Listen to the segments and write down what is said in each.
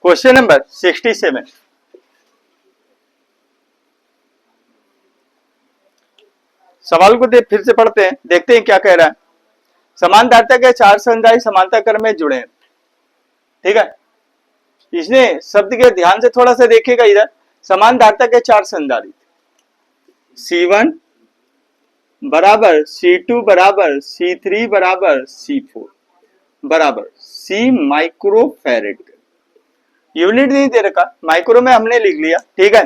Question number 67। सवाल को फिर से पढ़ते हैं, देखते हैं क्या कह रहा है। समानधारिता के चार संधारित्र समांतर क्रम में जुड़े हैं। ठीक है, इसने शब्द के ध्यान से थोड़ा सा देखिएगा इधर। समानधारिता के चार संधारित्र C1 बराबर C2 बराबर C3 बराबर C4 बराबर C माइक्रोफैरेड। यूनिट नहीं दे रखा, माइक्रो में हमने लिख लिया। ठीक है,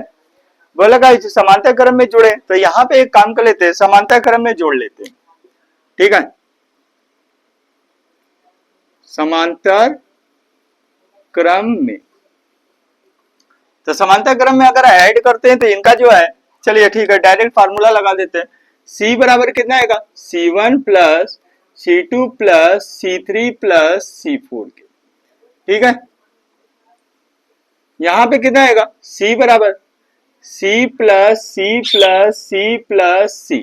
बोला का समांतर क्रम में जुड़े, तो यहां पे एक काम कर लेते हैं, समांतर क्रम में जोड़ लेते हैं। ठीक है, समांतर क्रम में, तो समांतर क्रम में अगर ऐड करते हैं तो इनका जो है, चलिए ठीक है डायरेक्ट फार्मूला लगा देते हैं। C बराबर कितना आएगा, C1 plus C2 plus C3 plus C4 के। ठीक है, यहां पे कितना आएगा, C बराबर C plus C plus C plus C,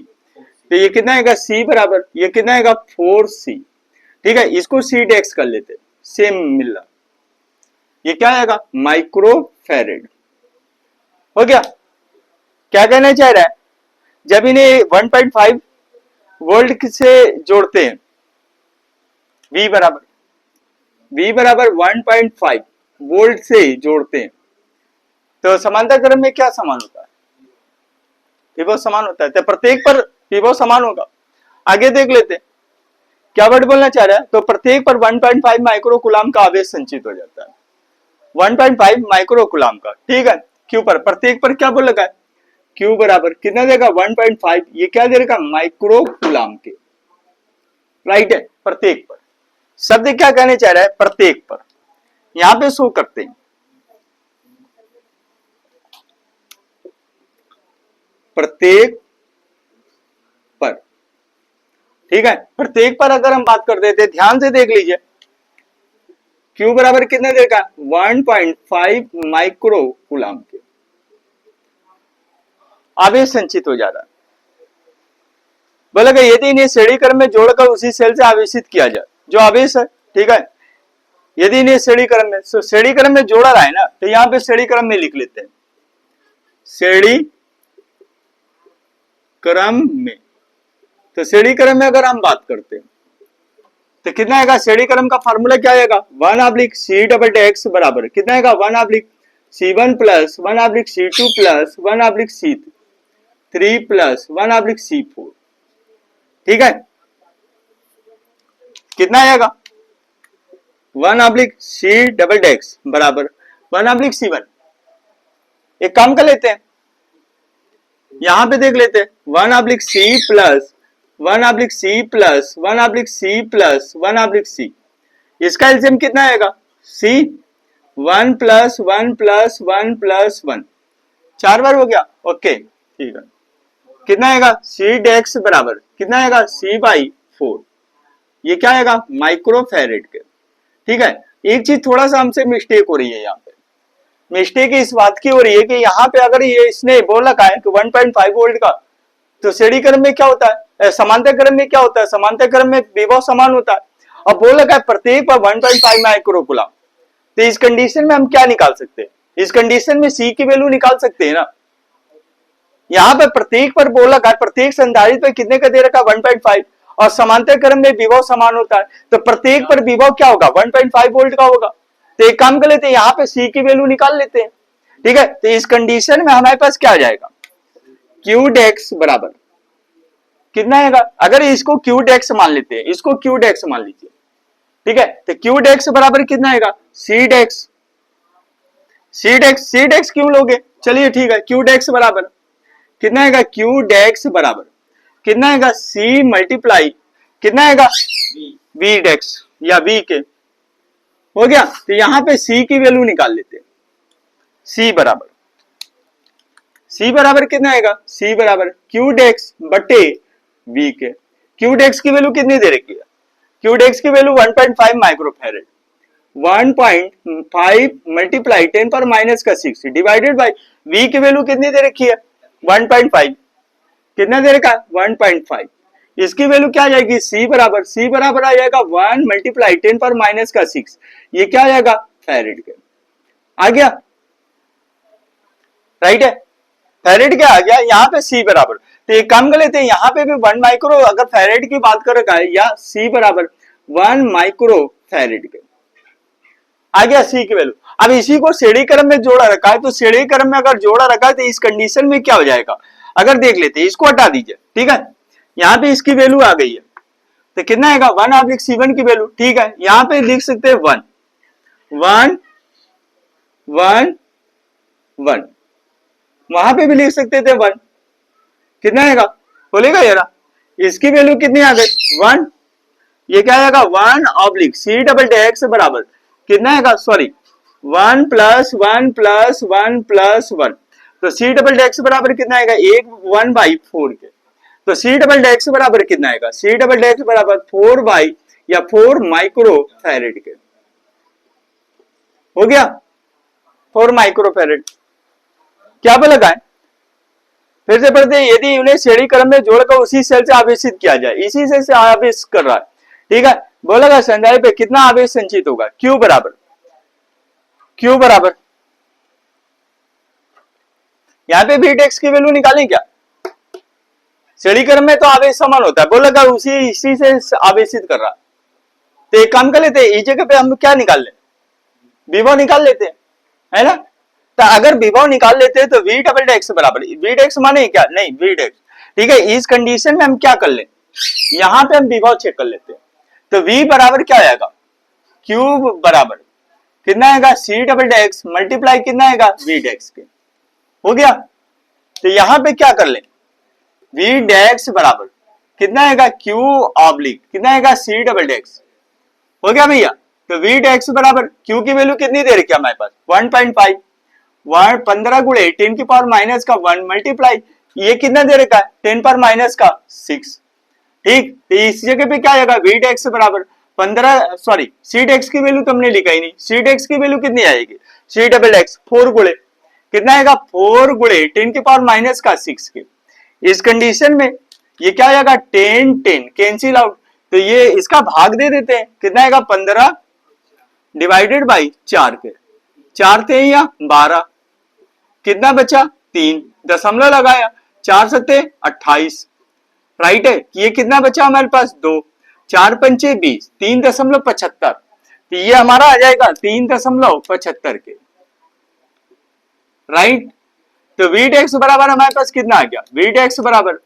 तो ये कितना आएगा, C बराबर ये कितना आएगा 4C। ठीक है, इसको C डेक्स कर लेते, सेम मिल रहा, ये क्या आएगा माइक्रोफैरेड। हो गया। क्या कहना चाह रहा है, जब इन्हें 1.5 वोल्ट से जोड़ते हैं, V बराबर 1.5 वोल्ट से जोड़ते हैं, तो समांतर क्रम में क्या समान होता है, विभव समान होता है, तो प्रत्येक पर विभव समान होगा। आगे देख लेते हैं क्या वर्ड बोलना चाह रहा है, तो प्रत्येक पर 1.5 माइक्रो कूलाम का आवेश संचित हो जाता है, 1.5 माइक्रो कूलाम का। ठीक है, क्यू पर प्रत्येक पर क्या बोल लगा है, क्यू बराबर कितना देगा 1.5, ये क्या देगा माइक्रो कूलाम के। राइट है, प्रत्येक पर। शब्द क्या कहने चाह रहा है, प्रत्येक पर, यहां पे शो करते हैं प्रत्येक पर। ठीक है, प्रत्येक पर अगर हम बात कर देते, ध्यान से देख लीजिए, Q बराबर कितने देगा 1.5 माइक्रो कूलाम के आवेश संचित हो जा रहा है। बोला यदि इन्हें श्रेणी क्रम में जोड़कर उसी सेल से आवेशित किया जाए जो आवेश है। ठीक है, यदि इन्हें श्रेणी क्रम में, श्रेणी क्रम में जोड़ा रहा है ना, तो यहां पे श्रेणी क्रम में लिख लेते हैं, श्रेणी क्रम में। तो श्रेणी क्रम में अगर हम बात करते हैं तो कितना आएगा, श्रेणी क्रम का फार्मूला क्या आएगा, 1/C�XX बराबर कितना आएगा 1/C1 plus 1/C2 plus 1/C3 plus 1/C4। ठीक है, कितना आएगा 1/C�XX बराबर 1/C1। एक काम कर लेते हैं, यहां पे देख लेते हैं 1/C plus 1/C plus 1/C plus 1/C, इसका एलसीएम कितना आएगा C, 1 प्लस 1 प्लस 1 प्लस 1, 4 बार हो गया। ओके, ठीक है, कितना आएगा C डेक्स बराबर कितना आएगा C/4, ये क्या आएगा माइक्रोफैरेड के। ठीक है, एक चीज थोड़ा सा हमसे मिस्टेक हो रही है, यहाँ पे मिस्टेक इस बात की हो रही है कि यहाँ पे अगर ये इसने बोल रखा है कि 1.5 वोल्ट का, तो श्रेणी क्रम में क्या होता है, समांतर क्रम में क्या होता है, समांतर क्रम में विभव समान होता है। अब बोल रखा है प्रत्येक पर 1.5 माइक्रो कूलाम, तो इस कंडीशन में हम क्या निकाल सकते हैं, इस कंडीशन में C की वैल्यू निकाल सकते हैं ना। यहाँ पे प्रत्येक पर बोल रखा है, प्रत्येक संधारित्र पर कितने का दे रखा है 1.5, और समांतर क्रम में विभव समान होता है, तो प्रत्येक पर विभव क्या होगा 1.5 वोल्ट का होगा। तो एक काम कर लेते हैं, यहाँ पे C की वैल्यू निकाल लेते हैं। ठीक है, तो इस कंडीशन में हमारे पास क्या आ जाएगा, Q डेक्स बराबर कितना आएगा, अगर इसको Q डेक्स मान लेते हैं, इसको Q डेक्स मान लीजिए। ठीक है, तो Q डेक्स बराबर कितना आएगा C डेक्स, C डेक्स क्यों लोगे, चलिए ठीक है, Q डेक्स बराबर कितना आएगा, Q डेक्स बराबर कितना आएगा C मल्टीप्लाई कितना आएगा V डेक्स या V के। हो गया, तो यहां पे C की वैल्यू निकाल लेते हैं, C बराबर कितना आएगा, C बराबर Q डेक्स बटे V के। Q डेक्स की वैल्यू कितनी दे रखी है, Q डेक्स की वैल्यू 1.5 माइक्रोफैरेड, 1.5 मल्टीप्लाई 10 पर माइनस का 6 डिवाइडेड बाय V की वैल्यू कितनी दे रखी है 1.5, कितना दे रखा है 1.5, इसकी वैल्यू क्या आ जाएगी C बराबर आ जाएगा 1 मल्टीप्लाई 10 पर माइनस का 6, ये क्या आ जाएगा फैरेड के। आ गया, राइट है। फेरेड क्या आ गया यहाँ पे C बराबर, तो एक काम कर लेते हैं यहाँ पे भी 1 माइक्रो अगर फेरेड की बात कर रखा है या C बराबर 1 माइक्रो फेरेड के, आ गया C की वैल्यू। अब इसी को श्रेणी क्रम में जोड़ा रखा है, तो श्रेणी क्रम में अगर जोड़ा रखा है तो इस कंडीशन में क्या हो जाएगा, अगर देख लेते हैं इसको हटा दीजिए, ठीक है, यहाँ पे इसकी वैल्यू आ गई है, तो कितना आएगा 1/C1 की वैल्यू, ठीक है, यहाँ पे लिख सकते हैं 1 1 1 1, वहां पे भी लिख सकते थे 1, कितना आएगा बोलेगा यार, इसकी वैल्यू कितनी आ गई 1, ये क्या आएगा 1/C∬X बराबर कितना आएगा, सॉरी 1 + 1 + 1 + 1, तो C∬X बराबर कितना आएगा 1/4 के, तो C∬X बराबर कितना आएगा, C∬X बराबर 4 माइक्रो फैरेड के, हो गया 4 माइक्रो फैरेड। क्या बोला है, फिर से पढ़ते हैं, यदि उन्हें श्रेणी क्रम में जोड़कर उसी सेल से आवेशित किया जाए, इसी सेल से आवेश कर रहा है, ठीक है, बोलेगा संधाई पे कितना आवेश संचित होगा, Q बराबर यहाँ पे Vtex की वैल्यू निकालें क्या, श्रेणी क्रम में तो आवेश समान होता है, बोलेगा इसी से आवेशित कर रहा है, तो एक काम कर लेते हैं इस जगह पे हम क्या निकाल ले, विभव निकाल लेते हैं, है ना, तो अगर विभव निकाल लेते हैं तो V∬X बराबर, Vtex माने क्या, नहीं Vtex, ठीक है, इस कंडीशन में हम क्या कर ले, यहां पे हम विभव चेक कर लेते हैं, तो V बराबर क्या आएगा, Q बराबर कितना आएगा C∬X मल्टीप्लाई कितना आएगा Vtex के, हो गया, तो यहां पे क्या कर ले, Vtex बराबर कितना आएगा कितना आएगा C∬X, हो गया भैया, तो Vtex बराबर Q की वैल्यू कितनी दे रखी है हमारे पास 1.5, 15 गुणे 10⁻⁻1 मल्टीप्लाई ये कितना दे रखा है 10⁻⁻6, ठीक, तो इस जगह पे क्या आएगा Vtex बराबर 15, सॉरी Ctex की वैल्यू तो हमने लिखा ही नहीं, Ctex की वैल्यू कितनी आएगी C∬X 4 गुणे कितना आएगा 4 गुणे 10⁻⁻6 के, इस कंडीशन में ये क्या आएगा 10 कैंसिल आउट, तो ये इसका भाग दे देते हैं, कितना आएगा 15 डिवाइडेड बाई 4 के, 4 थे या 12, कितना बचा 3, दशमलव लगाया 4 सत्ते 28, राइट है, ये कितना बचा हमारे पास 2, 4 पंचे 20, 3.75, तो ये हमारा आ जाएगा 3.75 के, राइट, तो Vtex बराबर हमारे पास कितना आ गया, Vtex बराबर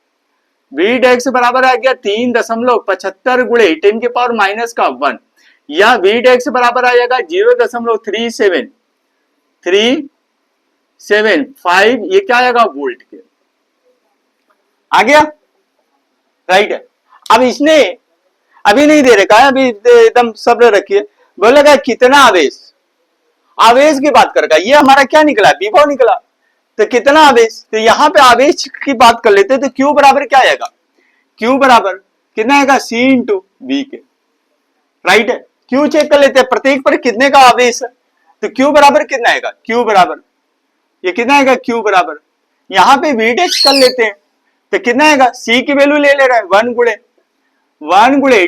आ गया 3.75 गुणे 10⁻⁻1 या Vtex बराबर आ जाएगा 0.375, ये क्या आएगा वोल्ट के, आ गया, राइट है। अब इसने अभी नहीं दे रखा है, अभी एकदम सब्र रखिए, बोलेगा कितना आवेश की बात कर रखा है, ये हमारा क्या निकला विभव निकला, तो कितना आवेश, तो यहां पे आवेश की बात कर लेते हैं, तो Q बराबर क्या आएगा, Q बराबर कितना आएगा C∗V के, राइट है, Q चेक कर लेते हैं प्रत्येक पर कितने का आवेश है, तो Q बराबर कितना आएगा, Q बराबर ये कितना आएगा Q बराबर, यहां पे Vtex कर लेते हैं, तो कितना आएगा C की वैल्यू ले ले रहा है 1 गुणे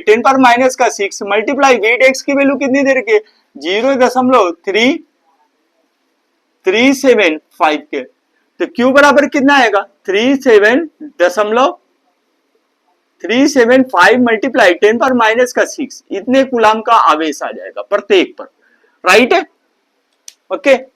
10⁻⁻6 मल्टीप्लाई Vtex की वैल्यू कितनी दे रखी है 0.375 के, तो Q बराबर कितना आएगा 375 मल्टीप्लाई 10⁻⁻6, इतने कूलाम का आवेश आ जाएगा प्रत्येक पर, राइट है, ओके।